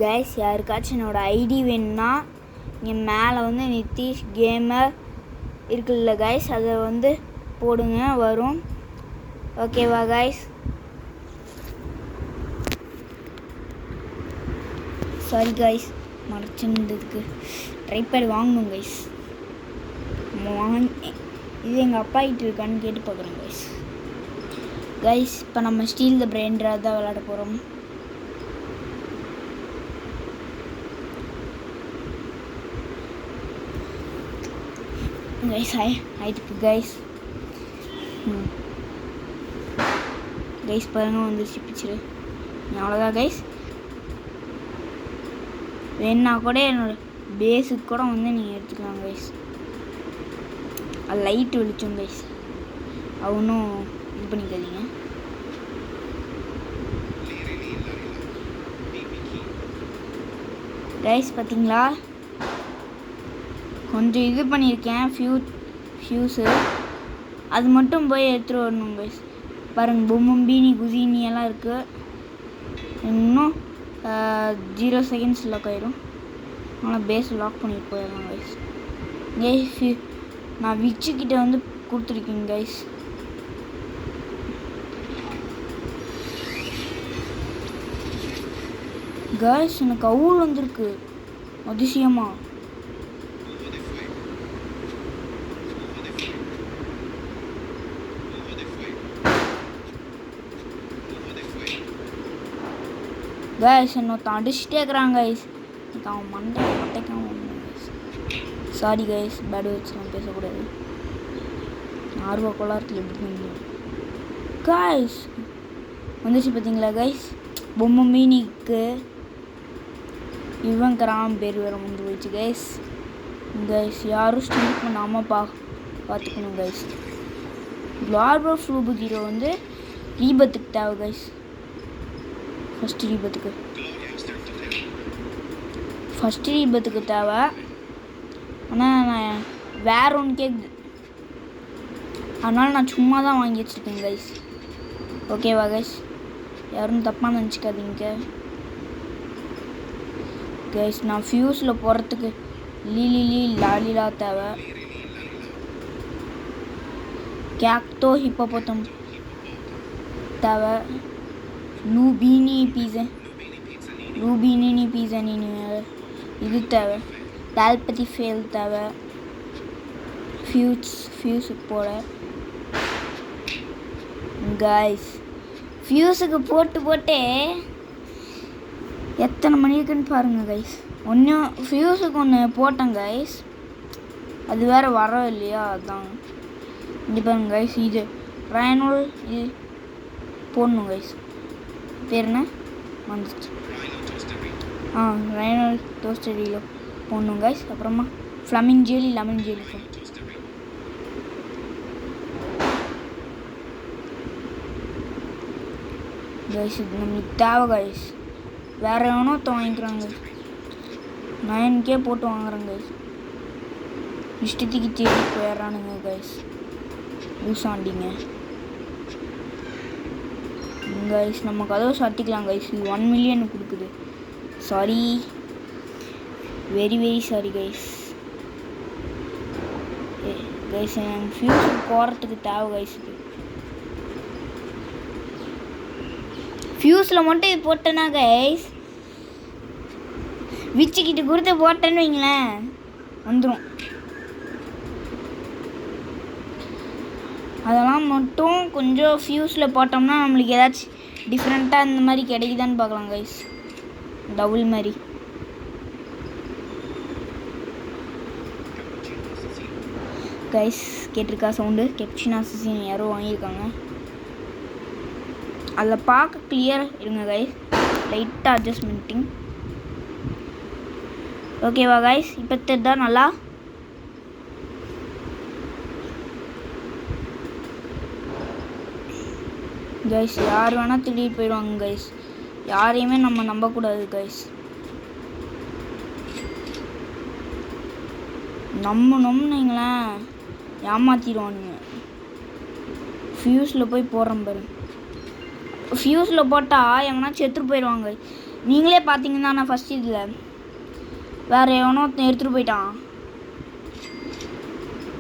Guys, யாருக்காச்சும் என்னோடய ID வேணும்னா இங்கே மேலே வந்து நிதிஷ் கேமர் இருக்குல்ல கைஸ், அதை வந்து போடுங்க, வரும். ஓகேவா கைஸ்? சாரி கைஸ், மறைச்சிருந்ததுக்கு. ட்ரைபேட் வாங்கணும் கைஸ். இது எங்கள் அப்பா கிட்ட இருக்கான்னு கேட்டு பார்க்குறேன் கைஸ். கைஸ், இப்போ நம்ம ஸ்டீல் த பிரெயின்ராக தான் விளையாட போகிறோம். கைஸ் ஆயிட்டுருக்கு கைஸ். கைஸ் பாருங்க, வந்துருச்சு பிக்சரு. அவ்வளோதான் கைஸ். வேணா கூட என்னோடய பேஸுக்கு கூட வந்து நீங்கள் எடுத்துக்கலாம் கைஸ். அது லைட்டு வெளிச்சோம் கைஸ், அவனும் இது பண்ணிக்காதீங்க. கைஸ் பார்த்தீங்களா, கொஞ்சம் இது பண்ணியிருக்கேன் ஃபியூஸு, அது மட்டும் போய் எடுத்துகிட்டு வரணும் கைஸ். பாருங்கள், பொம்மை பீனி குசினி எல்லாம் இருக்குது. இன்னும் 0 செகண்ட்ஸ் லாக் ஆகிடும். அதனால் பேஸ் லாக் பண்ணிட்டு போயிடலாம் கைஸ். கைஸ், நான் விச்சுக்கிட்ட வந்து கொடுத்துருக்கேன் கைஸ். கைஸ், எனக்கு அவுள் வந்திருக்கு அதிசயமா. கைஸ், இன்னொருத்தன் அடிச்சுட்டே இருக்கிறாங்க கைஸ். எனக்கு அவன் மட்டைக்காம கைஸ். சாரி கைஸ், பேட் வச்சுலாம் பேசக்கூடாது. ஆர்வ கோளாரத்தில் எப்படி முடியும் கைஸ். வந்துச்சு பார்த்தீங்களா கைஸ், பொம்மை மீனிக்கு இவன் கிராமம் பேர் வேறு வந்து போயிடுச்சு கைஸ். கைஸ், யாரும் ஸ்டீல் பண்ணாமல் பார்த்துக்கணும் கைஸ். லார்பர் ஃப்ளூபு 0 வந்து ரீபத்துக்கு தேவை கைஸ். ஃபஸ்ட்டு ரீபத்துக்கு தேவை. ஆனால் நான் வேற ஒன்று கேட்குது, அதனால் நான் சும்மா தான் வாங்கி வச்சுருக்கேன் கைஸ். ஓகேவா கைஸ்? யாரும் தப்பாக நினச்சிக்காதீங்க கைஸ். நான் ஃபியூஸில் போகிறதுக்கு லாலிலா தேவை. கேக்டோ ஹிப்போபோத்தம் தேவை. லூபினி பீஸா இது தேவை. டால்பதி ஃபேல் தேவை. ஃபியூஸுக்கு போட கைஸ். ஃபியூஸுக்கு போட்டே எத்தனை மணி இருக்குன்னு பாருங்கள் கைஸ். ஃபியூஸுக்கு ஒன்று போட்டேன் கைஸ், அது வேறு வர இல்லையா, அதுதான். இங்கே பாருங்க கைஸ், இது ரைனோல் இது போடணும் கைஸ். பேர் என்ன வந்துச்சு? ரைனோல் டோஸ்டரியில் போடணும் கைஸ். அப்புறமா Fleming jelly, lemon jelly guys. இது நம்மளுக்கு தேவை கைஸ். வேறு எவனோ வாங்கிக்கிறாங்க, 9K போட்டு வாங்குறாங்க கைஸ். இஷ்டத்துக்கு தேடி போயிடுறானுங்க கைஸ், லூசாண்டிங்க கைஸ். நம்ம கதவை சாத்திக்கலாம் கைஸ். இது 1 மில்லியன் கொடுக்குது. Sorry, very sorry guys. Guys, எனக்கு ஃபியூஸுக்கு போகிறதுக்கு தேவை கைஸ். இது ஃபியூஸில் மட்டும் இது போட்டேன்னா கைஸ், விச்சுக்கிட்டு கொடுத்து போட்டேன்னு வைங்களேன், வந்துடும். அதெல்லாம் மட்டும் கொஞ்சம் ஃபியூஸில் போட்டோம்னா நம்மளுக்கு ஏதாச்சும் டிஃப்ரெண்ட்டாக இந்த மாதிரி கிடைக்குதான்னு பார்க்கலாம் கைஸ். டபுள் மாதிரி கைஸ். கேட்டிருக்கா சவுண்டு? கேப்சினோ அசசின் யாரோ வாங்கியிருக்காங்க. அதில் பார்க்க கிளியர் இருங்க கைஸ், லைட்டாக அட்ஜஸ்ட்மெண்ட்டிங். ஓகேவா கைஸ்? இப்போ தெரிதா நல்லா? கைஸ், யார் வேணால் திருடிட்டு போயிடுவாங்க கைஸ். யாரையுமே நம்ம நம்பக்கூடாது கைஸ். நம்பினீங்களேன் ஏமாற்றிடுவானுங்க. ஃபியூஸில் போய் போடுறேன் பாருங்க. ஃபியூஸில் போட்டால் எவனாச்சும் செத்துட்டு போயிடுவாங்க. நீங்களே பார்த்தீங்கன்னா நான் ஃபஸ்ட் இதில் வேறு எவனோ எடுத்துகிட்டு போயிட்டான்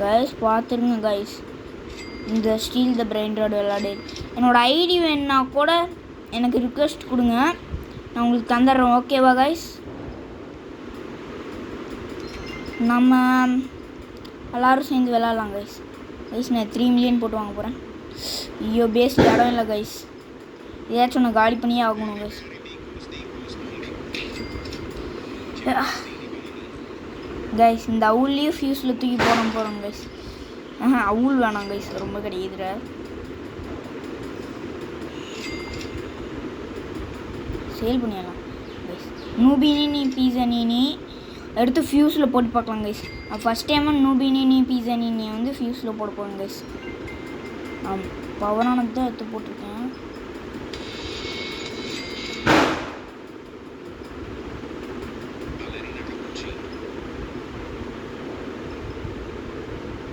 கைஸ். பார்த்துருங்க கைஸ், இந்த ஸ்டீல் த பிரெயின் ராட் விளையாடு. என்னோடய ஐடி வேணுன்னா கூட எனக்கு ரிக்வெஸ்ட் கொடுங்க, நான் உங்களுக்கு தந்துடுறேன். ஓகேவா கைஸ்? நம்ம எல்லோரும் சேர்ந்து விளாட்லாம் கைஸ். கைஸ் நான் 3 மில்லியன் போட்டு வாங்க போகிறேன். ஐயோ பேஸில் இடம் இல்லை கைஸ், ஏதாச்சும் ஒன்று காலி பண்ணியே ஆகணும் கைஸ். கைஸ் இந்த அவுல்லையும் ஃபியூஸில் தூக்கி போகிறோம் கைஸ். அவுல் வேணாம் கைஸ், ரொம்ப கிடைக்குதுடா. சேல் பண்ணிடலாம் கைஸ். நூபினி பீஸானினி எடுத்து ஃபியூஸில் போட்டு பார்க்கலாம் கைஸ். நான் ஃபஸ்ட் டைமாக நூபினி பீஸானினியை வந்து ஃபியூஸில் போட போகிறேன் கைஸ். நான் பவரானது தான் எடுத்து போட்டிருக்கேன்.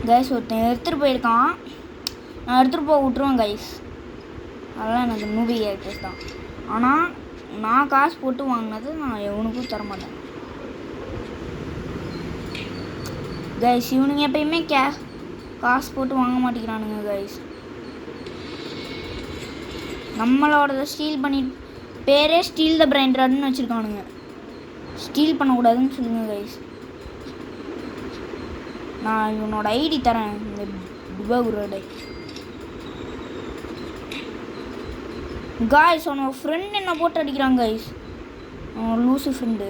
கைஸ் ஒருத்தன் எடுத்துகிட்டு போயிருக்கான், நான் எடுத்துகிட்டு போக விட்ருவேன் கைஸ். அதெல்லாம் எனக்கு நூபி கேரக்டர்ஸ் தான். ஆனால் நான் காசு போட்டு வாங்கினது நான் எவனுக்கும் தரமாட்டேன் கைஸ். இவனுங்க எப்பயுமே காசு போட்டு வாங்க மாட்டேங்கிறானுங்க கைஸ். நம்மளோட ஸ்டீல் பண்ணி பேரே ஸ்டீல் த பிரெயின் ராட்னு வச்சுருக்கானுங்க. ஸ்டீல் பண்ணக்கூடாதுன்னு சொல்லுங்கள் கைஸ். நான் இவனோட ஐடி தரேன், இந்த டிபாகுரோட. கைஸ் அவனோட ஃப்ரெண்ட் என்ன போட்டு அடிக்கிறான் கைஸ், அவன் லூசு ஃப்ரெண்டு.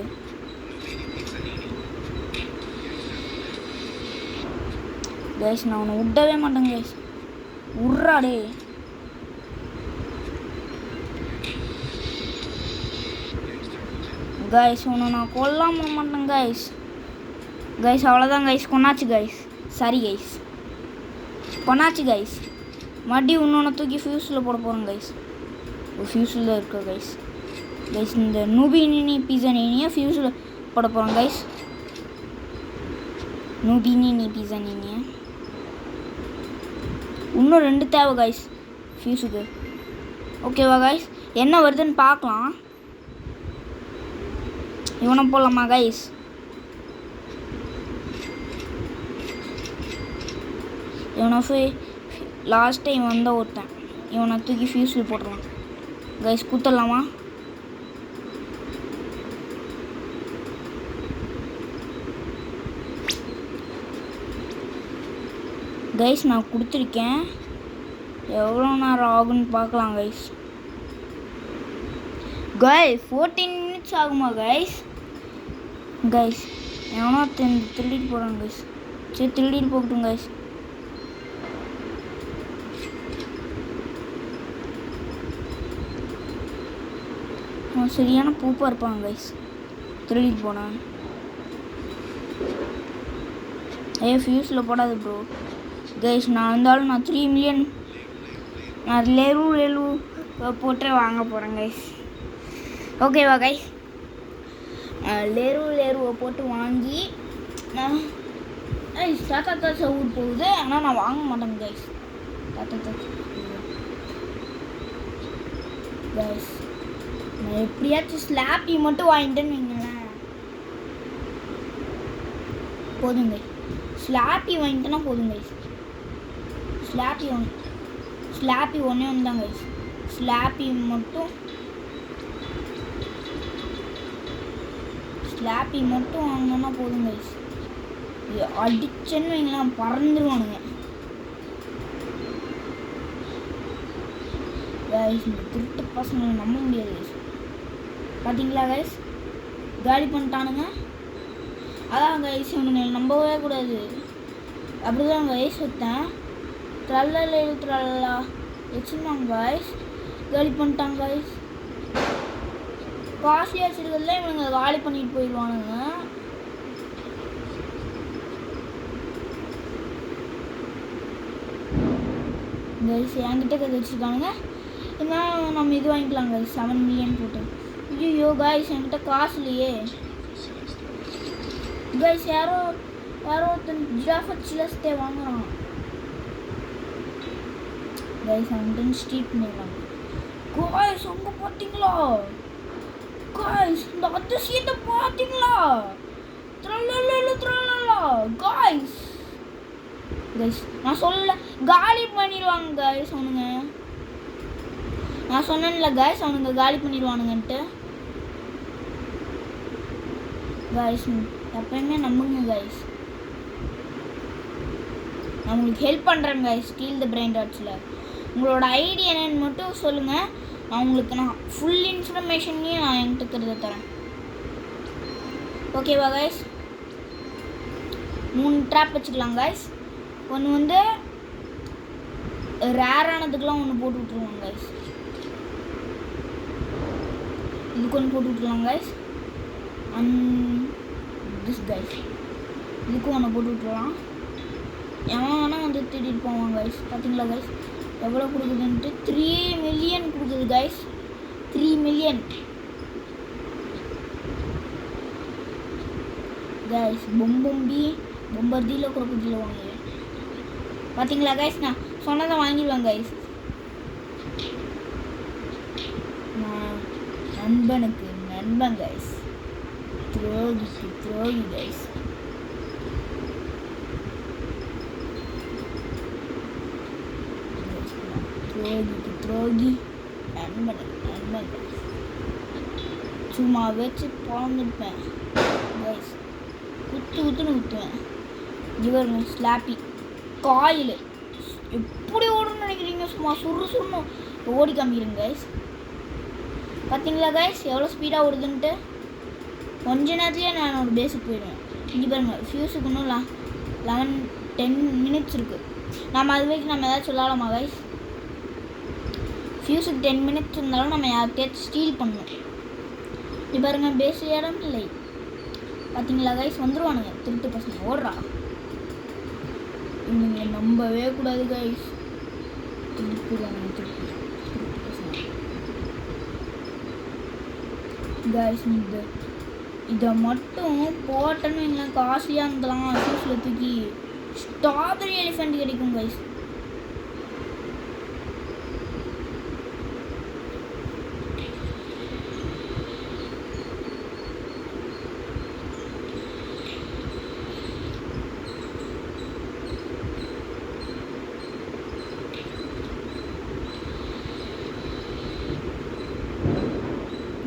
கைஸ் நான் அவனை விடவே மாட்டேன் கைஸ், உர்றாடே. கைஸ் அவனை நான் கொல்லாம மாட்டேன் கைஸ். கைஸ் அவ்வளோதான் கைஸ், கொண்டாச்சு கைஸ். சாரி கைஸ், கொண்டாச்சு கைஸ். மறுபடியும் இன்னொன்று தூக்கி ஃபியூஸில் போட போகிறோம் கைஸ். ஃபியூஸில் இருக்க கைஸ். கைஸ் இந்த நூபினி பீஸானினியை ஃபியூஸில் போட போகிறோம் கைஸ். நூபினி பீஸானினியை இன்னும் 2 தேவை கைஸ் ஃபியூஸுக்கு. ஓகேவா கைஸ்? என்ன வருதுன்னு பார்க்கலாம். இவனை போடலாமா கைஸ்? இவனை லாஸ்ட் டைம் வந்தால் ஒருத்தன், இவனை தூக்கி ஃபியூஸில் போட்டுடலாம் கைஸ். குத்தலாமா? கைஸ் நான் கொடுத்துருக்கேன், எவ்வளோ நேரம் ஆகுன்னு பார்க்கலாம் கைஸ். 14 மினிட்ஸ் ஆகுமா கைஸ்? கைஸ் எவனோ திருடிட்டு போகிறான் கைஸ். சரி திருடிட்டு போகட்டும் கைஸ். சரியான பூப்பாக இருப்பாங்க கைஸ், திருடிட்டு போனான். ஃபியூஸில் போடாது ப்ரோ. கைஸ் நான் இருந்தாலும் நான் 3 மில்லியன் நான் லெரு போட்டு வாங்க போகிறேன் கைஸ். ஓகேவா கைஸ்? லெருவை போட்டு வாங்கி நான் தாத்தா தாச்சா ஊர் போகுது, ஆனால் நான் வாங்க மாட்டேன் கைஸ். தாத்தா தாச்சா கைஸ் நான் எப்படியாச்சும் ஸ்லாப்பி மட்டும் வாங்கிட்டேன்னு வைங்களேன் போதுங்க. ஸ்லாப்பி வாங்கிட்டேன்னா போதுங்க. ஸ்லாப்பி ஒன்றே ஒன்று தான் கைஸ். ஸ்லாப்பி மட்டும் வாங்கினோன்னா போதும் கைஸ். அடிச்சேன்னு வைங்களேன் பறந்துருவானுங்க கைஸ். இந்த திருட்டு பசங்களை நம்ப முடியாது கைஸ். பார்த்தீங்களா கைஸ், காலி பண்ணிட்டானுங்க. அதான் கைஸ் இவனுங்க நம்பவே கூடாது. அப்படிதான் கைஸ் ஒருத்தன் ட்ரல்லா வச்சுருந்தாங்க கைஸ், காலி பண்ணிட்டாங்க கைஸ். காஸ்ட்லி வச்சுருக்கிறதுல இவனுங்க காலி பண்ணிட்டு போயிடுவானுங்க. கைஸ் என்கிட்ட கதை வச்சுருக்கானுங்க. என்ன நம்ம இது வாங்கிக்கலாம் கைஸ் 7 மில்லியன் போட்டு. ஐயோ கைஸ் என்கிட்ட காசு இல்லையே கைஸ். யாரோ ஒருத்தன் ஜிராஃபட் சிலஸ்தே வாங்குறான் கைஸ். அவன் ஸ்ட்ரீட் பண்ணிடலாம் கைஸ். உங்க பார்த்தீங்களா காய்ஸ் இந்த அதிசயத்தை பார்த்தீங்களா? காய்ஸ் கைஸ் நான் சொல்ல காலி பண்ணிடுவாங்க கைஸ் அவனுங்க. நான் சொன்னேன்ல கைஸ் அவனுங்க காலி பண்ணிடுவானுங்கன்ட்டு. கைஸ் எப்பயுமே நம்புங்க கைஸ். நான் உங்களுக்கு ஹெல்ப் பண்ணுறேன் கைஸ். ஸ்டீல் த பிரெயின் டாட்ஸில் உங்களோட ஐடி என்னன்னு மட்டும் சொல்லுங்கள். நான் உங்களுக்கு ஃபுல் இன்ஃபர்மேஷனையும் நான் என்கிட்ட தரேன். ஓகேவா கைஸ்? 3 ட்ராப் வச்சுக்கலாம் கைஸ். ஒன்று வந்து ரேரானதுக்கெலாம் ஒன்று போட்டு விட்ருவோம் கைஸ். இதுக்கு ஒன்று போட்டு விட்ருலாம் கைஸ். திஸ் கைஸ் இதுக்கும் ஒன்று போட்டு விட்ருலாம். எவன் வேணால் வந்து தேடிட்டு போவான் கைஸ். பார்த்தீங்களா கைஸ் எவ்வளோ கொடுக்குதுன்ட்டு? 3 மில்லியன் கொடுக்குது கைஸ். 3 million guys. பொம்பர்தியில் குரக்குதியில் வாங்குவேன். பார்த்தீங்களா கைஸ் நான் சொன்னதை வாங்கிடுவேன் கைஸ். நான் நண்பனுக்கு நண்பன் கைஸ், துரோகிக்கு துரோகி கைஸ். துரோகிக்கு துரோகி, நண்பனுக்கு நண்பன் கைஸ். சும்மா வச்சு பிறந்துப்பேன் கைஸ். குத்துன்னு ஊற்றுவேன். இவர் ஸ்லாப்பி காயில் எப்படி ஓடுன்னு நினைக்கிறீங்க? சும்மா சுருன்னு ஓடி காமிக்கிறேங்க கைஸ். பார்த்தீங்களா கைஸ் எவ்வளோ ஸ்பீடாக ஓடுதுன்ட்டு? கொஞ்ச நேரத்துலேயே நான் ஒரு பேஸுக்கு போயிடுவேன். இங்கே பாருங்க ஃபியூஸுக்கு இன்னும் 10 மினிட்ஸ் இருக்குது. நம்ம அது வரைக்கும் நம்ம ஏதாச்சும் சொல்லலாமா கைஸ்? ஃபியூஸுக்கு 10 மினிட்ஸ் இருந்தாலும் நம்ம யார்கிட்டயாச்சும் ஸ்டீல் பண்ணணும். இது பாருங்க பேஸ் இடம் இல்லை. பார்த்தீங்களா கைஸ் வந்துடுவானுங்க திருட்டு பசங்க. ஓடுறா இவங்க நம்பவே கூடாது கைஸ். திருட்டுவானுங்க திருட்டு பசங்க கைஸ். இதை மட்டும் போட்டோன்னு இல்லை காஸ்ட்லியாக இருந்தலாம். ஃபியூஸில் தூக்கி ஸ்ட்ராபெரி எலிஃபெண்ட் கிடைக்கும் கைஸ்.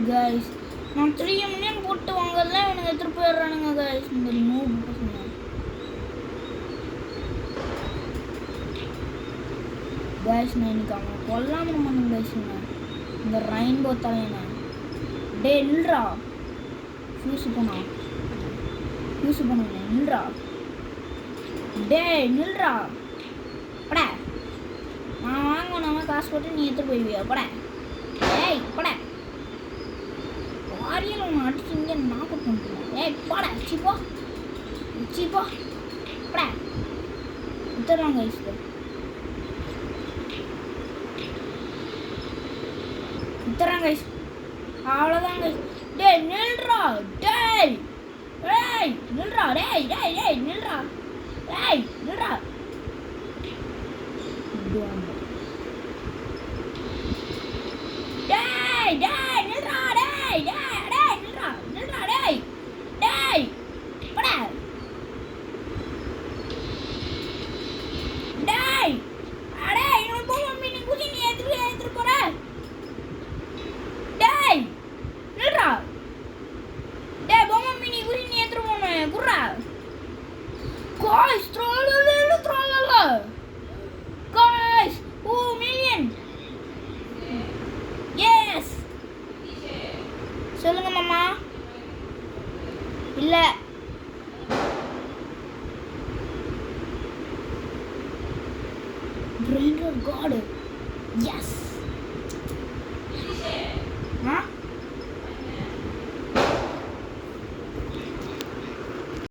கைஸ் நான் 3 மில்லியன் போட்டு வாங்கல எனக்கு எடுத்துகிட்டு போயிடுறானுங்க கைஸ். இந்த மூவ் பசங்க கைஸ். நான் இன்னைக்கு அவனை கொல்லாமல் பண்ணுங்க கைஸுங்க. இந்த ரெயின்போ தலையனை டே நில்றா. ஃபியூஸு போனா நில்றா. டே நில்றா பட. நான் வாங்கினவன் காசு போட்டு நீ எடுத்துகிட்டு போயிடுவியா பட. ஏய் பட வாரியல் ஒன்று அடிச்சு இங்கே நாக்கு பண்ணுறேன். ஏய் போட சிப்போ பட வித்துறாங்க கைஸ். வித்துறாங்க கைஸ். அவ்வளோதான் கைஸ். டே நில்றா. நில்றா நில்றா. சொல்லுங்க மாமா. இல்லை God. Yes.